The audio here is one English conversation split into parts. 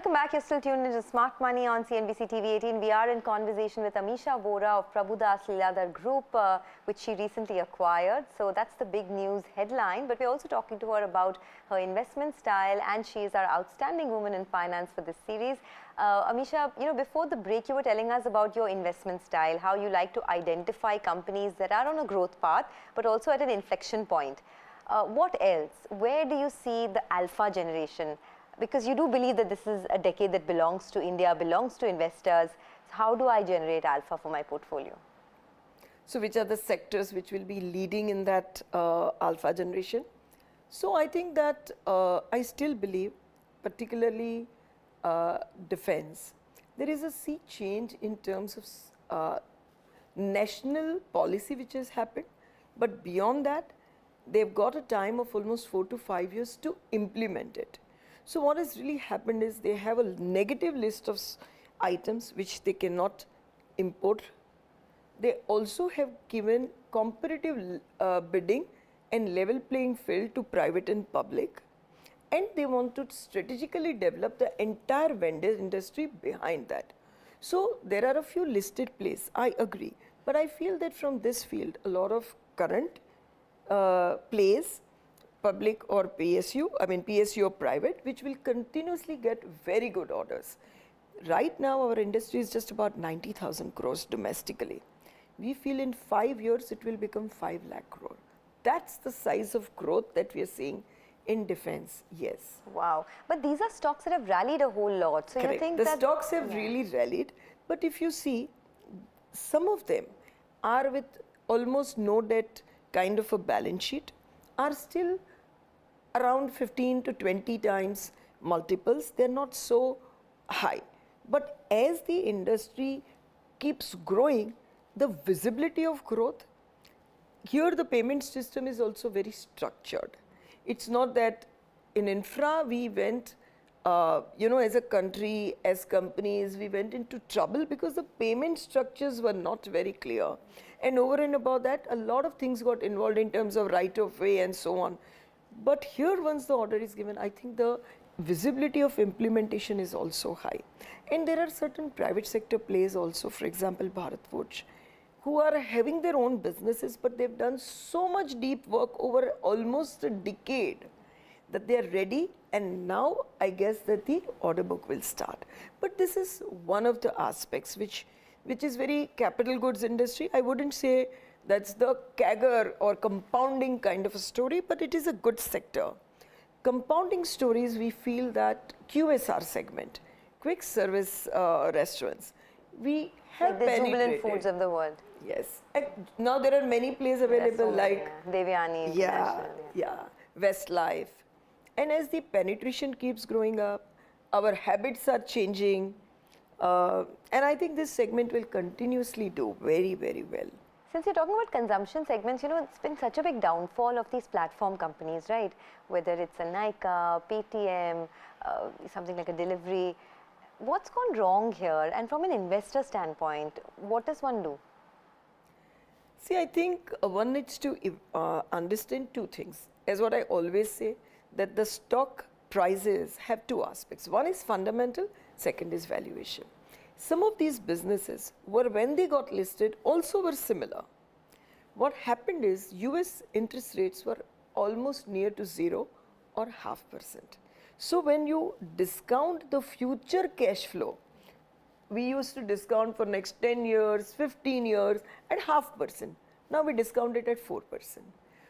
Welcome back. You're still tuned into Smart Money on CNBC-TV18. We are in conversation with Amisha Vora of Prabhudas Lilladher Group, which she recently acquired. So that's the big news headline. But we're also talking to her about her investment style, and she is our outstanding woman in finance for this series. Amisha, before the break, you were telling us about your investment style, how you like to identify companies that are on a growth path, but also at an inflection point. What else? Where do you see the alpha generation? Because you do believe that this is a decade that belongs to India, belongs to investors. So how do I generate alpha for my portfolio? So which are the sectors which will be leading in that alpha generation? So I think that I still believe, particularly defense, there is a sea change in terms of national policy which has happened. But beyond that, they've got a time of almost 4 to 5 years to implement it. So what has really happened is they have a negative list of items which they cannot import. They also have given competitive bidding and level playing field to private and public. And they want to strategically develop the entire vendor industry behind that. So there are a few listed plays, I agree. But I feel that from this field, a lot of current plays, public or PSU, PSU or private, which will continuously get very good orders. Right now, our industry is just about 90,000 crores domestically. We feel in 5 years, it will become 5 lakh crore. That's the size of growth that we are seeing in defense, yes. Wow. But these are stocks that have rallied a whole lot. So correct. You think the that stocks have really rallied. But if you see, some of them are with almost no debt kind of a balance sheet, are still around 15 to 20 times multiples. They're not so high. But as the industry keeps growing, the visibility of growth, here the payment system is also very structured. It's not that in infra we went, as a country, as companies, we went into trouble because the payment structures were not very clear. And over and above that, a lot of things got involved in terms of right of way and so on. But here, once the order is given, I think the visibility of implementation is also high. And there are certain private sector players also, for example, Bharat Forge, who are having their own businesses, but they've done so much deep work over almost a decade that they are ready, and now I guess that the order book will start. But this is one of the aspects which is very capital goods industry. I wouldn't say that's the CAGR or compounding kind of a story, but it is a good sector. Compounding stories, we feel that QSR segment, quick service restaurants, we have like the penetrated. Jubilant Foods of the world. Yes. And now there are many plays available like Devyani. Westlife. And as the penetration keeps growing up, our habits are changing. And I think this segment will continuously do very, very well. Since you're talking about consumption segments, it's been such a big downfall of these platform companies, right? Whether it's a Nykaa, Paytm, something like a delivery. What's gone wrong here? And from an investor standpoint, what does one do? See, I think one needs to understand two things. As what I always say, that the stock prices have two aspects. One is fundamental, second is valuation. Some of these businesses were, when they got listed, also were similar. What happened is US interest rates were almost near to 0 or 0.5%. So when you discount the future cash flow, we used to discount for next 10 years, 15 years at 0.5%. Now we discount it at 4%.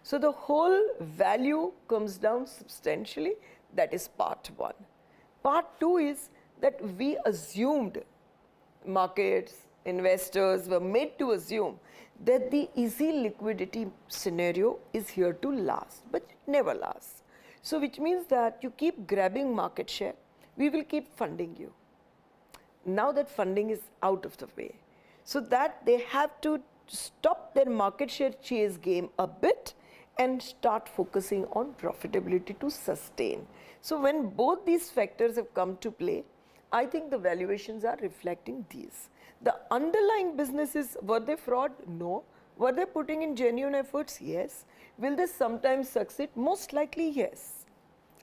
So the whole value comes down substantially. That is part one. Part two is that we assumed, markets, investors were made to assume that the easy liquidity scenario is here to last, but it never lasts. So which means that you keep grabbing market share, we will keep funding you. Now that funding is out of the way, so that they have to stop their market share chase game a bit and start focusing on profitability to sustain. So when both these factors have come to play, I think the valuations are reflecting these. The underlying businesses, were they fraud? No. Were they putting in genuine efforts? Yes. Will they sometimes succeed? Most likely, yes.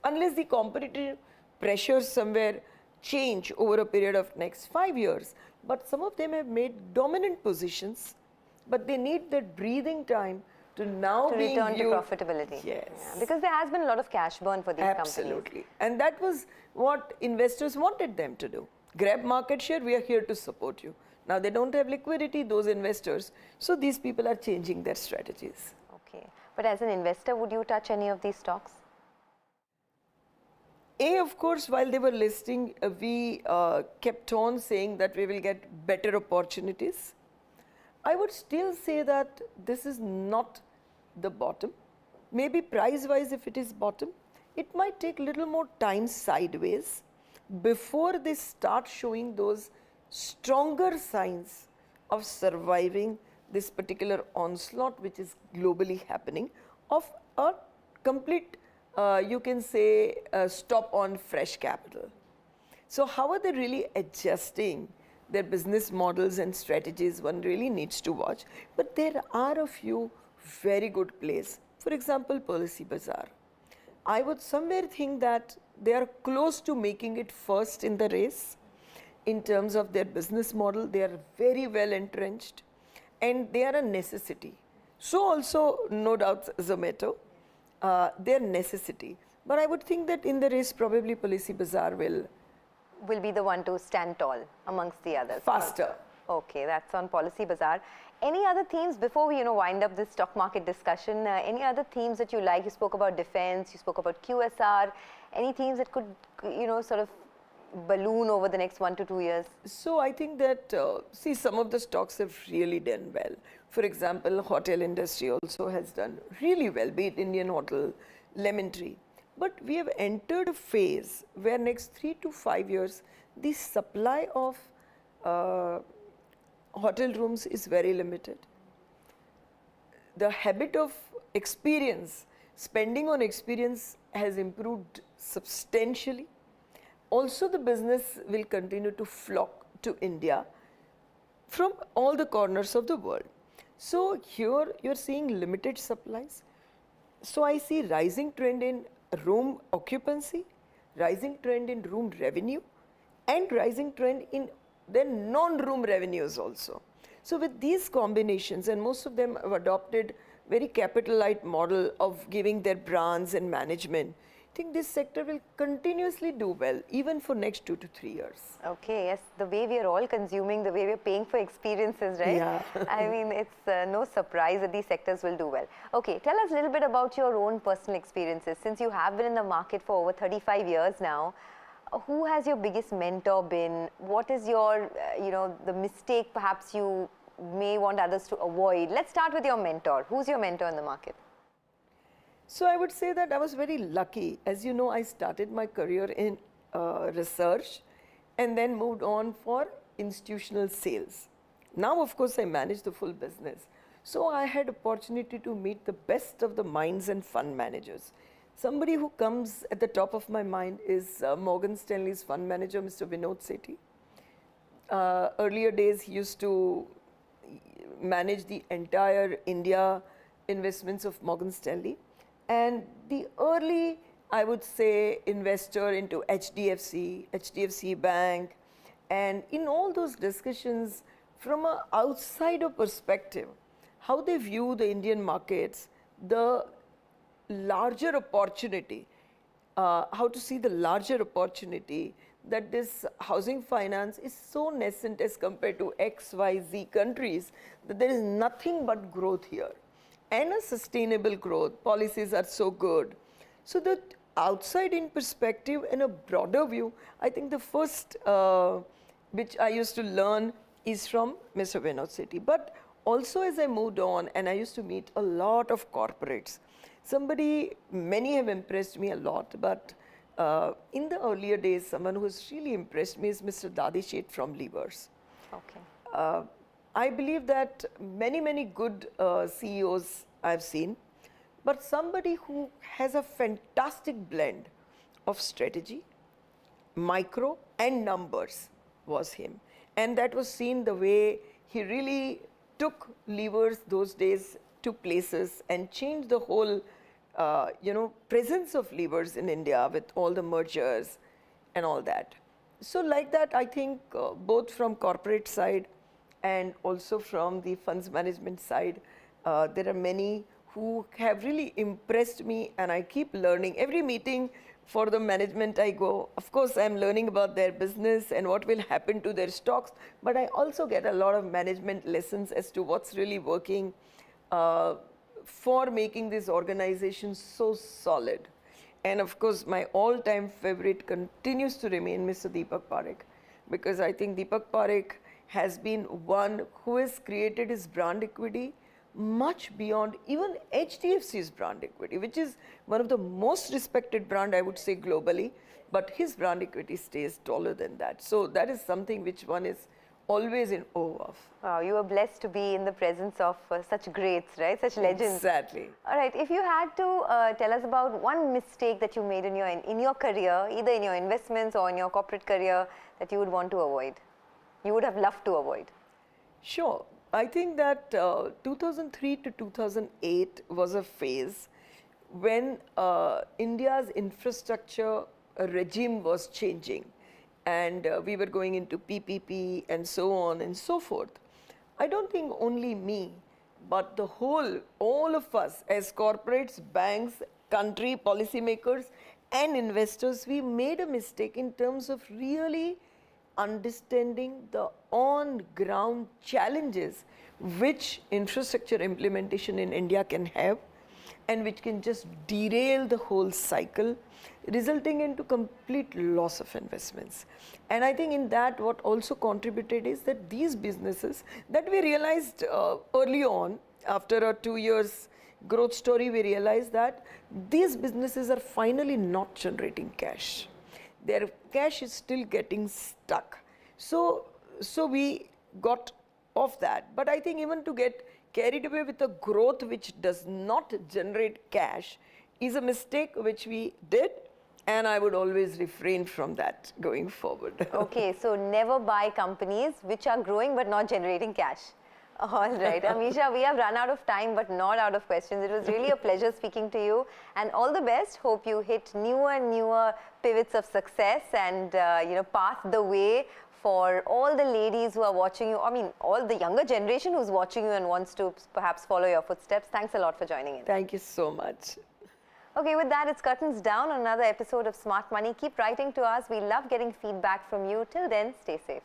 Unless the competitive pressures somewhere change over a period of next 5 years. But some of them have made dominant positions, but they need that breathing time to now To be return to viewed. profitability. Yes. Yeah, because there has been a lot of cash burn for these companies. Absolutely. And that was what investors wanted them to do. Grab market share, we are here to support you. Now they don't have liquidity, those investors. So these people are changing their strategies. Okay. But as an investor, would you touch any of these stocks? Of course, while they were listing, we kept on saying that we will get better opportunities. I would still say that this is not the bottom. Maybe price-wise, if it is bottom, it might take a little more time sideways before they start showing those stronger signs of surviving this particular onslaught which is globally happening of a complete, you can say, stop on fresh capital. So how are they really adjusting their business models and strategies? One really needs to watch. But there are a few very good plays. For example, Policy Bazaar. I would somewhere think that they are close to making it first in the race. In terms of their business model, they are very well entrenched and they are a necessity. So also, no doubt, Zomato, they are necessity. But I would think that in the race, probably Policy Bazaar will be the one to stand tall amongst the others. faster. Okay, that's on Policy Bazaar. Any other themes before we wind up this stock market discussion? Any other themes that you like? You spoke about defense, you spoke about QSR. Any themes that could sort of balloon over the next 1 to 2 years? So I think that, see, some of the stocks have really done well. For example, hotel industry also has done really well, be it Indian Hotel, Lemon Tree. But we have entered a phase where next 3 to 5 years, the supply of hotel rooms is very limited. The habit of experience, spending on experience has improved substantially. Also, the business will continue to flock to India from all the corners of the world. So here you're seeing limited supplies. So I see rising trend in room occupancy, rising trend in room revenue, and rising trend in their non-room revenues also. So with these combinations, and most of them have adopted very capital-light model of giving their brands and management, I think this sector will continuously do well, even for next 2 to 3 years. Okay, yes, the way we are all consuming, the way we are paying for experiences, right? Yeah. I mean, it's no surprise that these sectors will do well. Okay, tell us a little bit about your own personal experiences. Since you have been in the market for over 35 years now, who has your biggest mentor been? What is your, the mistake perhaps you may want others to avoid? Let's start with your mentor. Who's your mentor in the market? So I would say that I was very lucky. As you know, I started my career in research and then moved on for institutional sales. Now, of course, I manage the full business. So I had opportunity to meet the best of the minds and fund managers. Somebody who comes at the top of my mind is Morgan Stanley's fund manager, Mr. Vinod Sethi. Earlier days, he used to manage the entire India investments of Morgan Stanley. And the early, I would say, investor into HDFC, HDFC Bank, and in all those discussions, from an outsider perspective, how they view the Indian markets, the larger opportunity, how to see the larger opportunity that this housing finance is so nascent as compared to X, Y, Z countries, that there is nothing but growth here. And a sustainable growth, policies are so good. So that outside in perspective and a broader view, I think the first which I used to learn is from Mr. Vinod Sethi. But also as I moved on and I used to meet a lot of corporates, many have impressed me a lot, but in the earlier days, someone who has really impressed me is Mr. Dadi Sheth from Levers. Okay. I believe that many good CEOs I've seen, but somebody who has a fantastic blend of strategy, micro and numbers was him. And that was seen the way he really took Levers those days to places and changed the whole presence of Levers in India with all the mergers and all that. So like that, I think both from corporate side and also from the funds management side, there are many who have really impressed me, and I keep learning. Every meeting for the management I go, of course I'm learning about their business and what will happen to their stocks, but I also get a lot of management lessons as to what's really working for making this organization so solid. And of course, my all-time favorite continues to remain Mr. Deepak Parekh, because I think Deepak Parekh has been one who has created his brand equity much beyond even HDFC's brand equity, which is one of the most respected brand, I would say, globally, but his brand equity stays taller than that. So that is something which one is always in awe of. Wow, you are blessed to be in the presence of such greats, right? Such legends. Exactly. All right, if you had to tell us about one mistake that you made in your career, either in your investments or in your corporate career, that you would want to avoid, you would have loved to avoid. Sure. I think that 2003 to 2008 was a phase when India's infrastructure regime was changing, and we were going into PPP and so on and so forth. I don't think only me, but all of us as corporates, banks, country, policymakers and investors, we made a mistake in terms of really understanding the on-ground challenges which infrastructure implementation in India can have, and which can just derail the whole cycle, resulting into complete loss of investments. And I think in that what also contributed is that these businesses that we realized early on, after a 2 years growth story, we realized that these businesses are finally not generating cash. Their cash is still getting stuck. So we got off that. But I think even to get carried away with a growth which does not generate cash is a mistake which we did, and I would always refrain from that going forward. Okay, so never buy companies which are growing but not generating cash. All right, Amisha, we have run out of time but not out of questions. It was really a pleasure speaking to you, and all the best. Hope you hit newer and newer pivots of success and path the way for all the ladies who are watching you. I mean, all the younger generation who's watching you and wants to perhaps follow your footsteps. Thanks a lot for joining in. Thank you so much. Okay, with that, it's curtains down on another episode of Smart Money. Keep writing to us. We love getting feedback from you. Till then, stay safe.